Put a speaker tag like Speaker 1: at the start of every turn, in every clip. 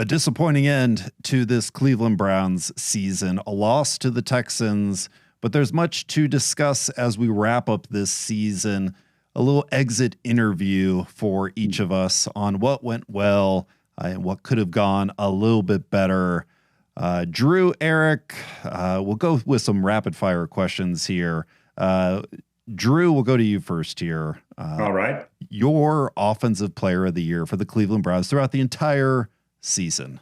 Speaker 1: A disappointing end to this Cleveland Browns season, a loss to the Texans, but there's much to discuss as we wrap up this season. A little exit interview for each of us on what went well and what could have gone a little bit better. Drew, Eric, we'll go with some rapid fire questions here. Drew, we'll go to you first here.
Speaker 2: All right.
Speaker 1: Your offensive player of the year for the Cleveland Browns throughout the entire season.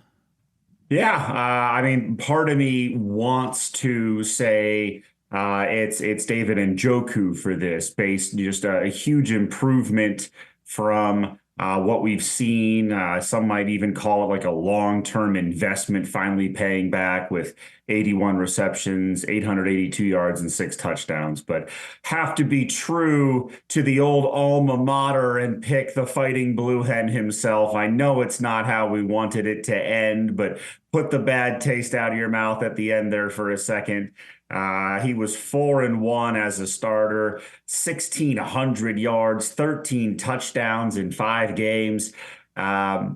Speaker 2: Yeah, I mean, part of me wants to say it's David Njoku for this, based just a huge improvement from what we've seen. Some might even call it like a long-term investment finally paying back with 81 receptions, 882 yards, and 6 touchdowns. But have to be true to the old alma mater and pick the Fighting Blue Hen himself. I know it's not how we wanted it to end, but put the bad taste out of your mouth at the end there for a second. He was 4-1 as a starter, 1,600 yards, 13 touchdowns in 5 games.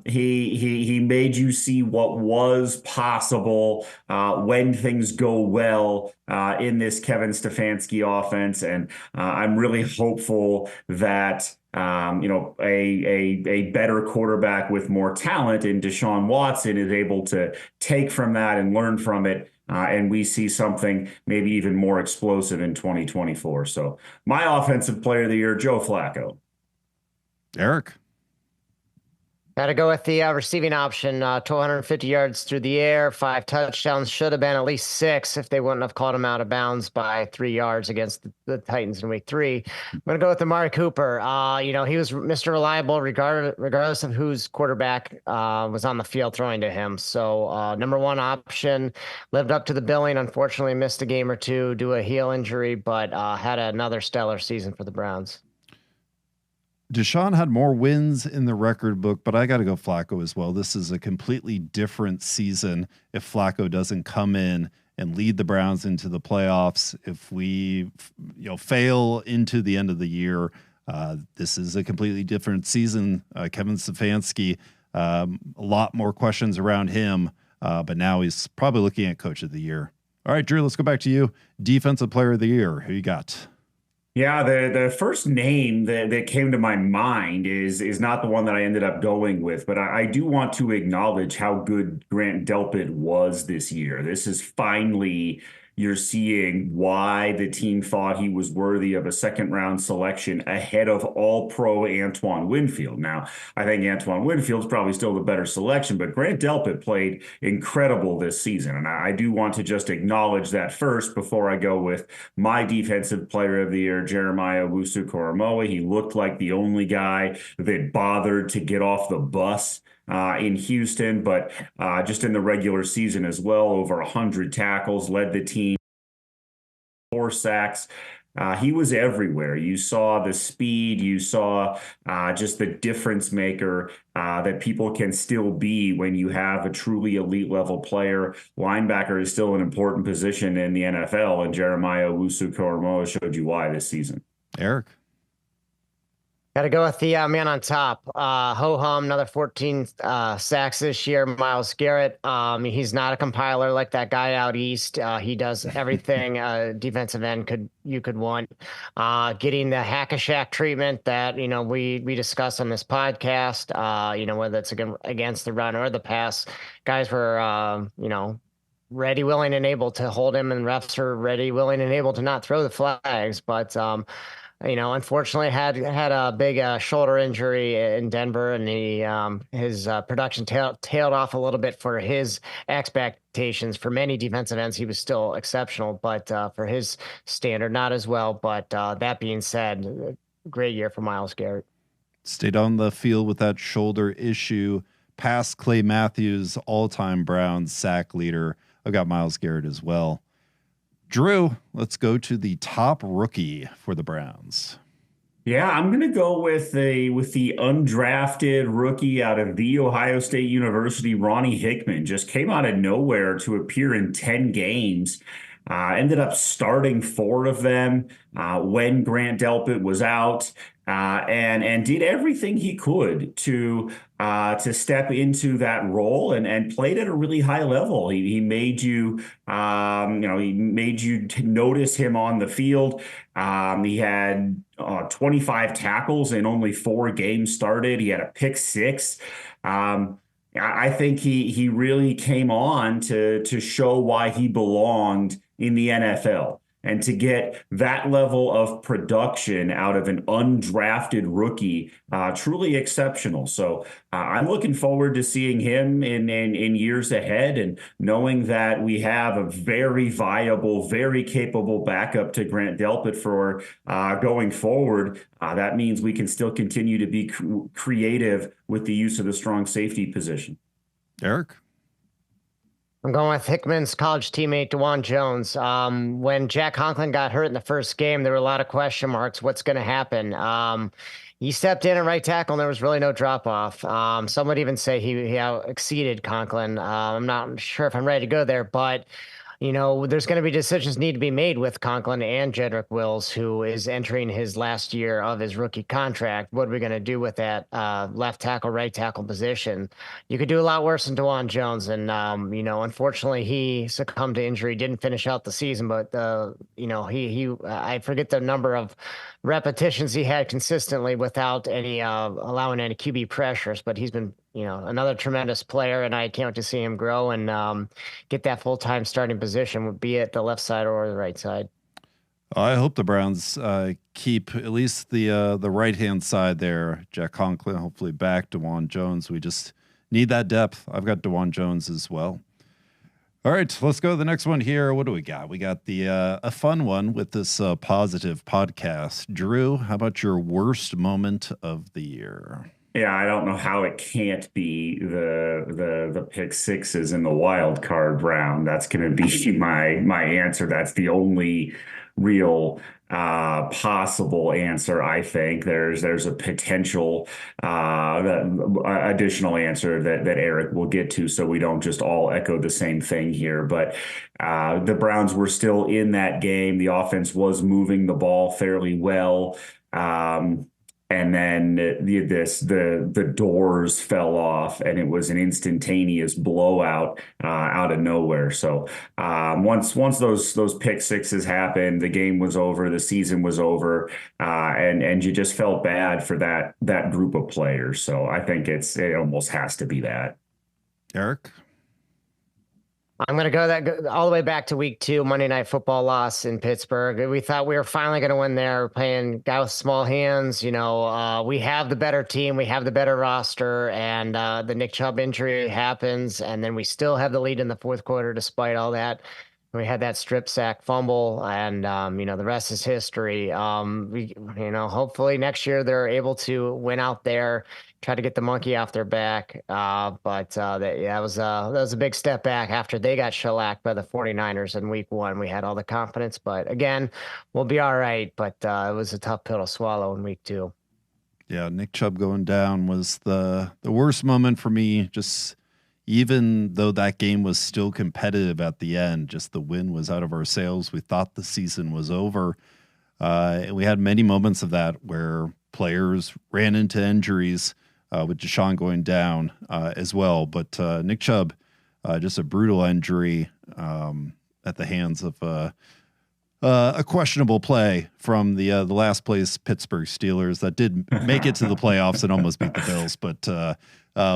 Speaker 2: He made you see what was possible when things go well in this Kevin Stefanski offense, and I'm really hopeful that a better quarterback with more talent in Deshaun Watson is able to take from that and learn from it. And we see something maybe even more explosive in 2024. So my offensive player of the year, Joe Flacco.
Speaker 1: Eric.
Speaker 3: Got to go with the receiving option, 250 yards through the air, 5 touchdowns. Should have been at least 6 if they wouldn't have caught him out of bounds by 3 yards against the Titans in week 3. I'm going to go with Amari Cooper. He was Mr. Reliable regardless of whose quarterback was on the field throwing to him. So number one option, lived up to the billing. Unfortunately, missed a game or two due to a heel injury, but had another stellar season for the Browns.
Speaker 1: Deshaun had more wins in the record book, but I got to go Flacco as well. This is a completely different season if Flacco doesn't come in and lead the Browns into the playoffs. If we fail into the end of the year, this is a completely different season. Kevin Stefanski, a lot more questions around him, but now he's probably looking at coach of the year. All right, Drew, let's go back to you. Defensive player of the year. Who you got?
Speaker 2: Yeah, the first name that came to my mind is not the one that I ended up going with, but I do want to acknowledge how good Grant Delpit was this year. This is finally, you're seeing why the team thought he was worthy of a second-round selection ahead of All-Pro Antoine Winfield. Now, I think Antoine Winfield's probably still the better selection, but Grant Delpit played incredible this season, and I do want to just acknowledge that first before I go with my defensive player of the year, Jeremiah Owusu-Koramoah. He looked like the only guy that bothered to get off the bus in Houston, but just in the regular season as well, over 100 tackles, led the team, 4 sacks. He was everywhere. You saw the speed, you saw just the difference maker that people can still be when you have a truly elite level player. Linebacker is still an important position in the NFL, and Jeremiah Owusu-Koramoah showed you why this season.
Speaker 1: Eric.
Speaker 3: Got to go with the man on top. Ho-hum, another 14 sacks this year. Myles Garrett. He's not a compiler like that guy out east. He does everything defensive end you could want. Getting the hack-a-shack treatment that we discuss on this podcast. Whether it's against the run or the pass, guys were ready, willing, and able to hold him, and refs are ready, willing, and able to not throw the flags, but. Unfortunately had a big shoulder injury in Denver, and his production tailed off a little bit for his expectations. For many defensive ends, he was still exceptional, but for his standard, not as well. But that being said, great year for Myles Garrett.
Speaker 1: Stayed on the field with that shoulder issue. Past Clay Matthews, all-time Browns sack leader. I've got Myles Garrett as well. Drew, let's go to the top rookie for the Browns.
Speaker 2: Yeah, I'm going to go with the undrafted rookie out of The Ohio State University, Ronnie Hickman. Just came out of nowhere to appear in 10 games Ended up starting 4 of them when Grant Delpit was out, and did everything he could to step into that role and played at a really high level. He made you, he made you notice him on the field. He had 25 tackles in only 4 games started. He had a pick 6. I think he really came on to show why he belonged in the NFL. And to get that level of production out of an undrafted rookie, truly exceptional. So I'm looking forward to seeing him in years ahead, and knowing that we have a very viable, very capable backup to Grant Delpit for going forward. That means we can still continue to be creative with the use of the strong safety position.
Speaker 1: Eric?
Speaker 3: I'm going with Hickman's college teammate, DeJuan Jones. When Jack Conklin got hurt in the first game, there were a lot of question marks. What's going to happen? He stepped in at right tackle, and there was really no drop off. Some would even say he exceeded Conklin. I'm not sure if I'm ready to go there, but there's going to be decisions need to be made with Conklin and Jedrick Wills, who is entering his last year of his rookie contract. What are we going to do with that left tackle, right tackle position? You could do a lot worse than DeJuan Jones. And, unfortunately, he succumbed to injury, didn't finish out the season, but, I forget the number of repetitions he had consistently without any allowing any QB pressures, but he's been another tremendous player, and I can't wait to see him grow and get that full-time starting position, be it the left side or the right side.
Speaker 1: I hope the Browns keep at least the right-hand side there. Jack Conklin hopefully back. DeJuan Jones. We just need that depth. I've got DeJuan Jones as well. All right, let's go to the next one here. What do we got? We got the a fun one with this positive podcast. Drew, how about your worst moment of the year?
Speaker 2: Yeah, I don't know how it can't be the pick 6s in the wild card round. That's going to be my answer. That's the only real possible answer. I think there's a potential additional answer that Eric will get to, so we don't just all echo the same thing here. But the Browns were still in that game. The offense was moving the ball fairly well. And then the doors fell off, and it was an instantaneous blowout out of nowhere. So once those pick 6s happened, the game was over, the season was over, and you just felt bad for that group of players. So I think it almost has to be that.
Speaker 1: Eric?
Speaker 3: I'm going to go all the way back to week 2, Monday Night Football loss in Pittsburgh. We thought we were finally going to win there. We're playing guy with small hands. We have the better team. We have the better roster. And the Nick Chubb injury happens. And then we still have the lead in the fourth quarter despite all that. We had that strip sack fumble, and the rest is history. Hopefully next year they're able to win out there, try to get the monkey off their back. But that was a big step back after they got shellacked by the 49ers in week 1. We had all the confidence, but again, we'll be all right. But it was a tough pill to swallow in week 2.
Speaker 1: Yeah, Nick Chubb going down was the worst moment for me. Just even though that game was still competitive at the end, just the wind was out of our sails. We thought the season was over. And we had many moments of that where players ran into injuries with Deshaun going down as well. But Nick Chubb, just a brutal injury at the hands of a questionable play from the last place Pittsburgh Steelers that did make it to the playoffs and almost beat the Bills. But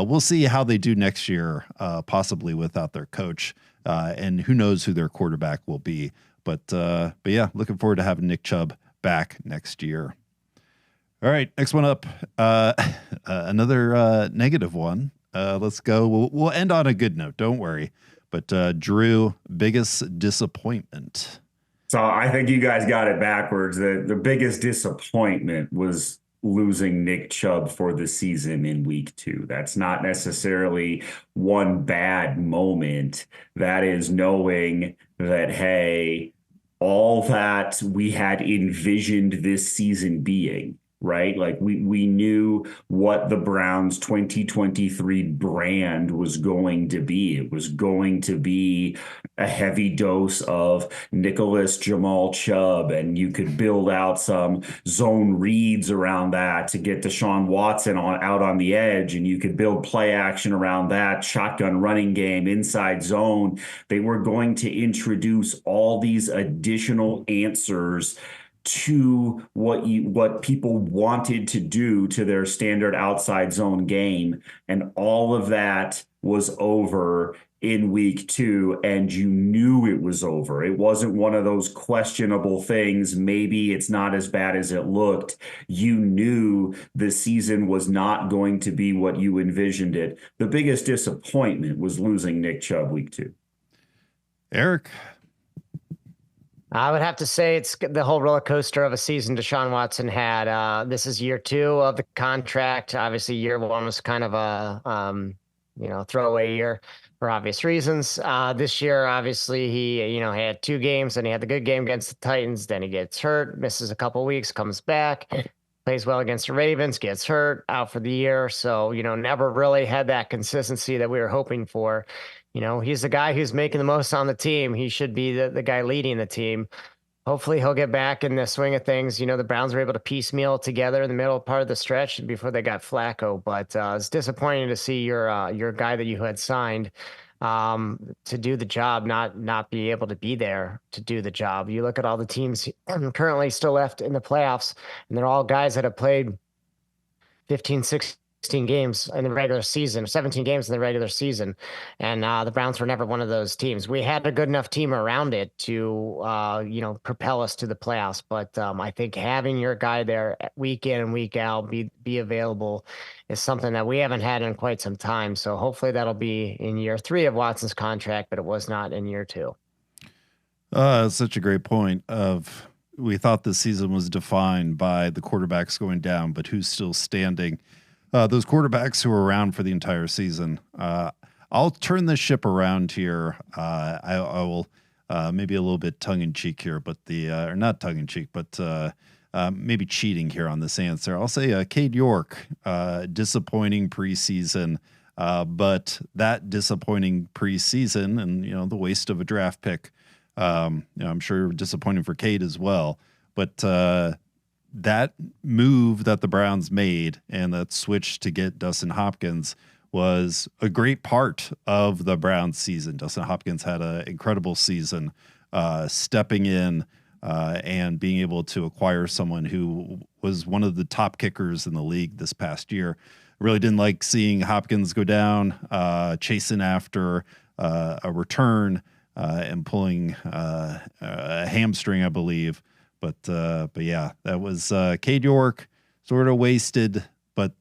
Speaker 1: we'll see how they do next year, possibly without their coach, and who knows who their quarterback will be. But yeah, looking forward to having Nick Chubb back next year. All right, next one up, another negative one. Let's go. We'll end on a good note. Don't worry. But Drew, biggest disappointment.
Speaker 2: So I think you guys got it backwards. The biggest disappointment was losing Nick Chubb for the season in week 2. That's not necessarily one bad moment. That is knowing that, hey, all that we had envisioned this season being, right? Like we knew what the Browns 2023 brand was going to be. It was going to be a heavy dose of Nicholas Jamal Chubb, and you could build out some zone reads around that to get Deshaun Watson out on the edge, and you could build play action around that, shotgun running game, inside zone. They were going to introduce all these additional answers to what people wanted to do to their standard outside zone game, and all of that was over in week 2, and you knew it was over. It wasn't one of those questionable things. Maybe it's not as bad as it looked. You knew the season was not going to be what you envisioned it. The biggest disappointment was losing Nick Chubb week 2.
Speaker 1: Eric?
Speaker 3: I would have to say it's the whole roller coaster of a season Deshaun Watson had. This is year 2 of the contract. Obviously, year 1 was kind of a throwaway year for obvious reasons. This year, obviously, he had 2 games, and he had the good game against the Titans. Then he gets hurt, misses a couple weeks, comes back, plays well against the Ravens, gets hurt, out for the year. So never really had that consistency that we were hoping for. He's the guy who's making the most on the team. He should be the guy leading the team. Hopefully he'll get back in the swing of things. The Browns were able to piecemeal together in the middle part of the stretch before they got Flacco. But it's disappointing to see your guy that you had signed to do the job not be able to be there to do the job. You look at all the teams currently still left in the playoffs, and they're all guys that have played 15, 16 games in the regular season, 17 games in the regular season. And the Browns were never one of those teams. We had a good enough team around it to, propel us to the playoffs. But I think having your guy there week in and week out, be available, is something that we haven't had in quite some time. So hopefully that'll be in year 3 of Watson's contract, but it was not in year 2.
Speaker 1: Such a great point of, we thought the season was defined by the quarterbacks going down, but who's still standing? Those quarterbacks who were around for the entire season. I'll turn this ship around here. I will maybe a little bit tongue in cheek here, but or not tongue in cheek, but maybe cheating here on this answer. I'll say Cade York, disappointing preseason, but that disappointing preseason and the waste of a draft pick. I'm sure disappointing for Cade as well, but that move that the Browns made and that switch to get Dustin Hopkins was a great part of the Browns season. Dustin Hopkins had an incredible season, stepping in and being able to acquire someone who was one of the top kickers in the league this past year. I really didn't like seeing Hopkins go down, chasing after a return and pulling a hamstring, I believe. But yeah, that was Cade York, sort of wasted, but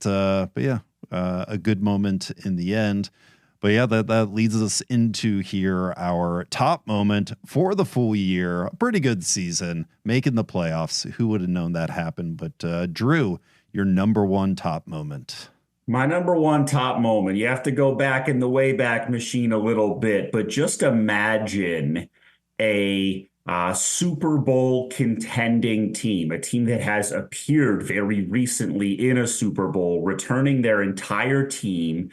Speaker 1: yeah, a good moment in the end. But yeah, that leads us into here our top moment for the full year. A pretty good season, making the playoffs. Who would have known that happened? But Drew, your number 1 top moment.
Speaker 2: My number 1 top moment. You have to go back in the Wayback Machine a little bit, but just imagine a Super Bowl contending team, a team that has appeared very recently in a Super Bowl, returning their entire team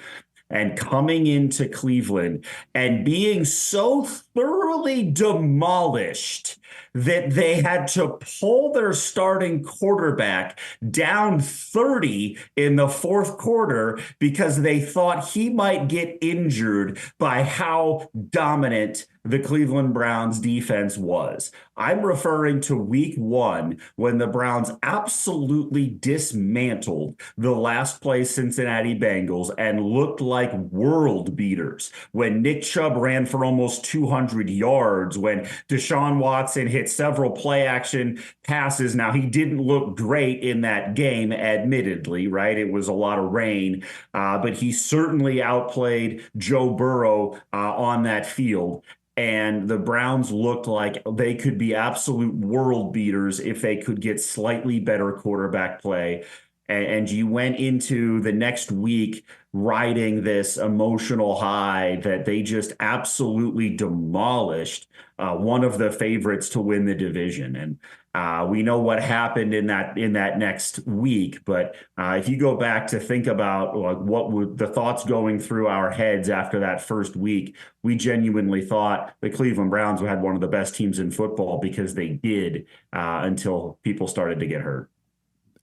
Speaker 2: and coming into Cleveland and being so thoroughly demolished that they had to pull their starting quarterback down 30 in the 4th quarter because they thought he might get injured by how dominant the Cleveland Browns defense was. I'm referring to week 1 when the Browns absolutely dismantled the last place Cincinnati Bengals and looked like world beaters. When Nick Chubb ran for almost 200 yards, when Deshaun Watson hit several play action passes. Now, he didn't look great in that game, admittedly, right? It was a lot of rain, but he certainly outplayed Joe Burrow on that field. And the Browns looked like they could be absolute world beaters if they could get slightly better quarterback play. and you went into the next week riding this emotional high that they just absolutely demolished one of the favorites to win the division. And we know what happened in that next week, but if you go back to think about like what were the thoughts going through our heads after that first week, we genuinely thought the Cleveland Browns had one of the best teams in football because they did until people started to get hurt.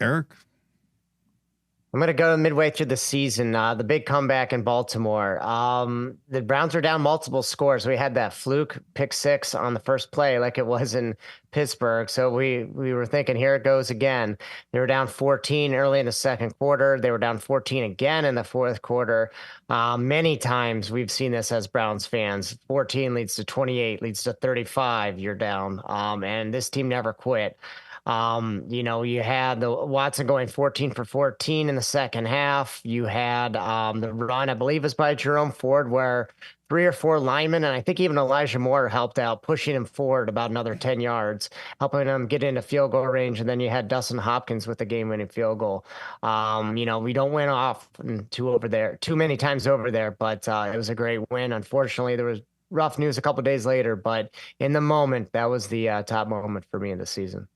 Speaker 1: Eric?
Speaker 3: I'm going to go midway through the season. The big comeback in Baltimore. The Browns were down multiple scores. We had that fluke pick six on the first play, like it was in Pittsburgh. So we were thinking, here it goes again. They were down 14 early in the second quarter. They were down 14 again in the fourth quarter. Many times we've seen this as Browns fans. 14 leads to 28, leads to 35. You're down. And this team never quit. You had the Watson going 14 for 14 in the second half. You had the run, I believe, was by Jerome Ford, where 3 or 4 linemen, and I think even Elijah Moore helped out, pushing him forward about another 10 yards, helping him get into field goal range. And then you had Dustin Hopkins with the game-winning field goal. We don't win off too many times over there, but it was a great win. Unfortunately, there was rough news a couple days later, but in the moment, that was the top moment for me in the season.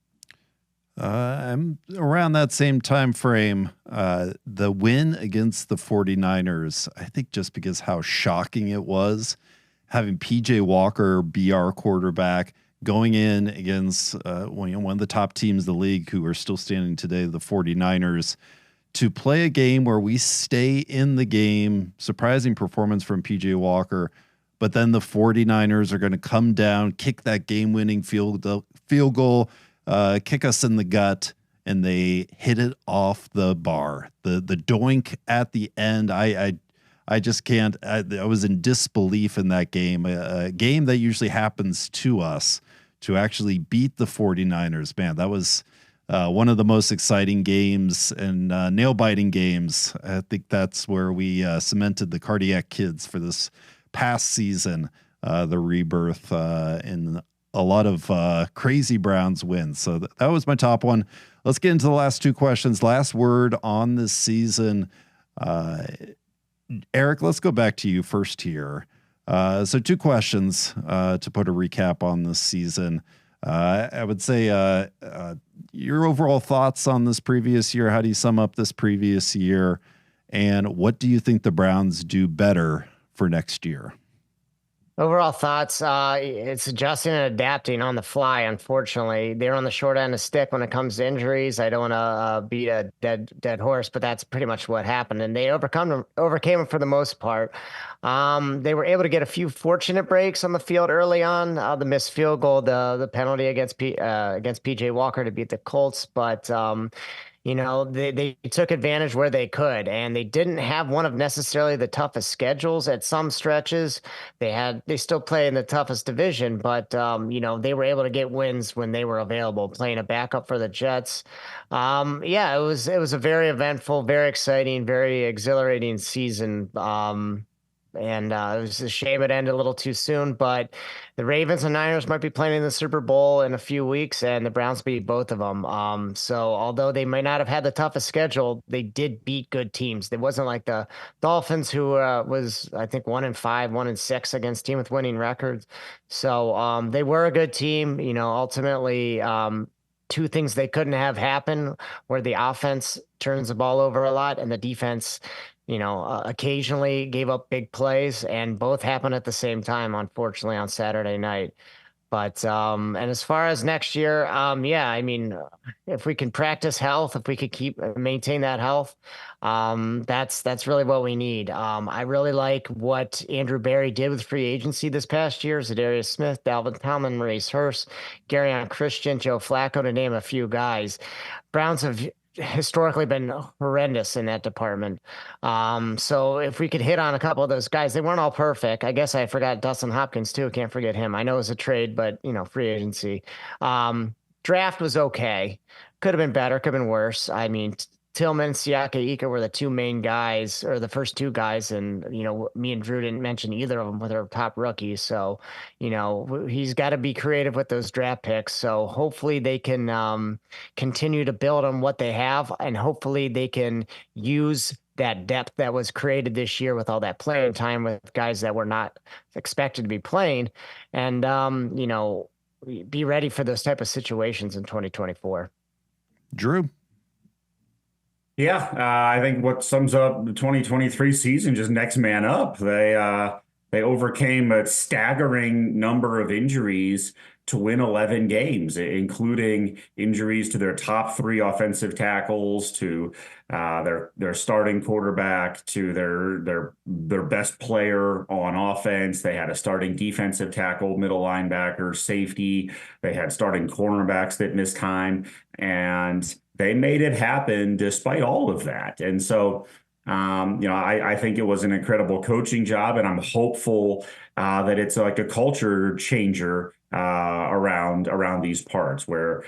Speaker 1: I'm around that same time frame. The win against the 49ers, I think just because how shocking it was, having PJ Walker be our quarterback, going in against one of the top teams in the league who are still standing today, the 49ers, to play a game where we stay in the game. Surprising performance from PJ Walker. But then the 49ers are going to come down, kick that game-winning field goal, kick us in the gut, and they hit it off the bar. The doink at the end, I just can't. I was in disbelief in that game, a game that usually happens to us, to actually beat the 49ers. Man, that was one of the most exciting games and nail-biting games. I think that's where we cemented the Cardiac Kids for this past season, the rebirth in a lot of crazy Browns wins. So that was my top one. Let's get into the last two questions. Last word on this season. Eric, let's go back to you first here. So 2 questions to put a recap on this season. I would say your overall thoughts on this previous year. How do you sum up this previous year? And what do you think the Browns do better for next year?
Speaker 3: Overall thoughts, it's adjusting and adapting on the fly. Unfortunately, they're on the short end of stick when it comes to injuries. I don't want to beat a dead horse, but that's pretty much what happened. And they overcame them for the most part. They were able to get a few fortunate breaks on the field early on. The missed field goal, the penalty against PJ Walker to beat the Colts, but they took advantage where they could, and they didn't have one of necessarily the toughest schedules at some stretches. They still play in the toughest division, but they were able to get wins when they were available, playing a backup for the Jets. It was a very eventful, very exciting, very exhilarating season. And it was a shame it ended a little too soon, but the Ravens and Niners might be playing in the Super Bowl in a few weeks, and the Browns beat both of them. So although they might not have had the toughest schedule, they did beat good teams. It wasn't like the Dolphins, who was, I think, 1-5, 1-6 against team with winning records. So they were a good team. Ultimately, 2 things they couldn't have happen, where the offense turns the ball over a lot and the defense occasionally gave up big plays, and both happened at the same time, unfortunately, on Saturday night. But and as far as next year, if we can practice health, if we could maintain that health, that's really what we need. I really like what Andrew Berry did with free agency this past year. Zadarius Smith, Dalvin Tomlin, Maurice Hurst, Garyon Christian, Joe Flacco, to name a few guys. Browns have historically been horrendous in that department. So if we could hit on a couple of those guys, they weren't all perfect. I guess I forgot Dustin Hopkins too. Can't forget him. I know it was a trade, but free agency. Draft was okay. Could have been better. Could have been worse. I mean, Tillman, Siaka Ika were the two main guys, or the first two guys, and me and Drew didn't mention either of them with our top rookies. So, he's got to be creative with those draft picks. So hopefully they can continue to build on what they have, and hopefully they can use that depth that was created this year with all that playing time with guys that were not expected to be playing, and be ready for those type of situations in 2024.
Speaker 1: Drew.
Speaker 2: Yeah, I think what sums up the 2023 season, just next man up. They overcame a staggering number of injuries to win 11 games, including injuries to their top 3 offensive tackles, to their starting quarterback, to their best player on offense. They had a starting defensive tackle, middle linebacker, safety. They had starting cornerbacks that missed time, and they made it happen despite all of that. And so, I think it was an incredible coaching job, and I'm hopeful that it's like a culture changer around these parts, where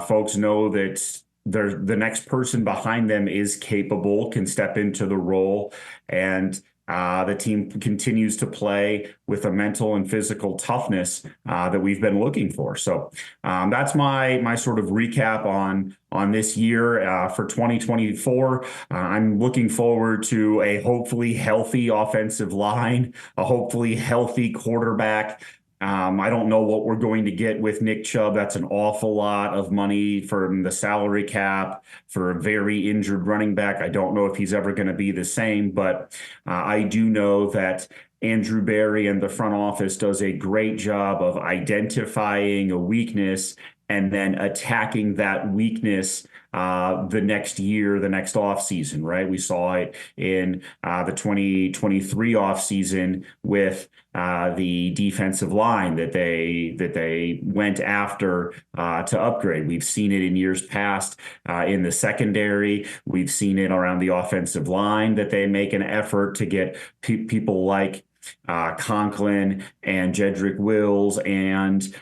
Speaker 2: folks know that the next person behind them is capable, can step into the role, and the team continues to play with a mental and physical toughness that we've been looking for. So that's my sort of recap on this year for 2024. I'm looking forward to a hopefully healthy offensive line, a hopefully healthy quarterback. I don't know what we're going to get with Nick Chubb. That's an awful lot of money from the salary cap for a very injured running back. I don't know if he's ever going to be the same, but I do know that Andrew Berry and the front office does a great job of identifying a weakness and then attacking that weakness the next year, the next offseason, right? We saw it in the 2023 offseason with the defensive line that they went after to upgrade. We've seen it in years past in the secondary. We've seen it around the offensive line that they make an effort to get people like Conklin and Jedrick Wills and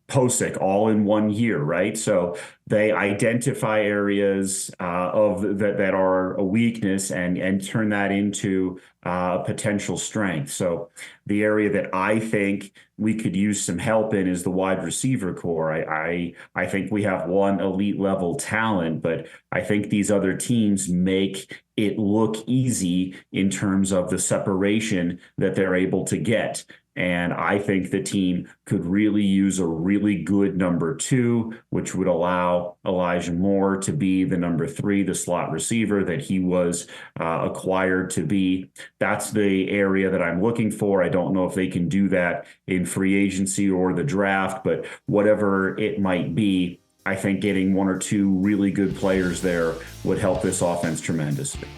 Speaker 2: Posick all in one year, right? So they identify areas that are a weakness and turn that into a potential strength. So the area that I think we could use some help in is the wide receiver core. I think we have one elite level talent, but I think these other teams make it look easy in terms of the separation that they're able to get. And I think the team could really use a really good number 2, which would allow Elijah Moore to be the number 3, the slot receiver that he was acquired to be. That's the area that I'm looking for. I don't know if they can do that in free agency or the draft, but whatever it might be, I think getting 1 or 2 really good players there would help this offense tremendously.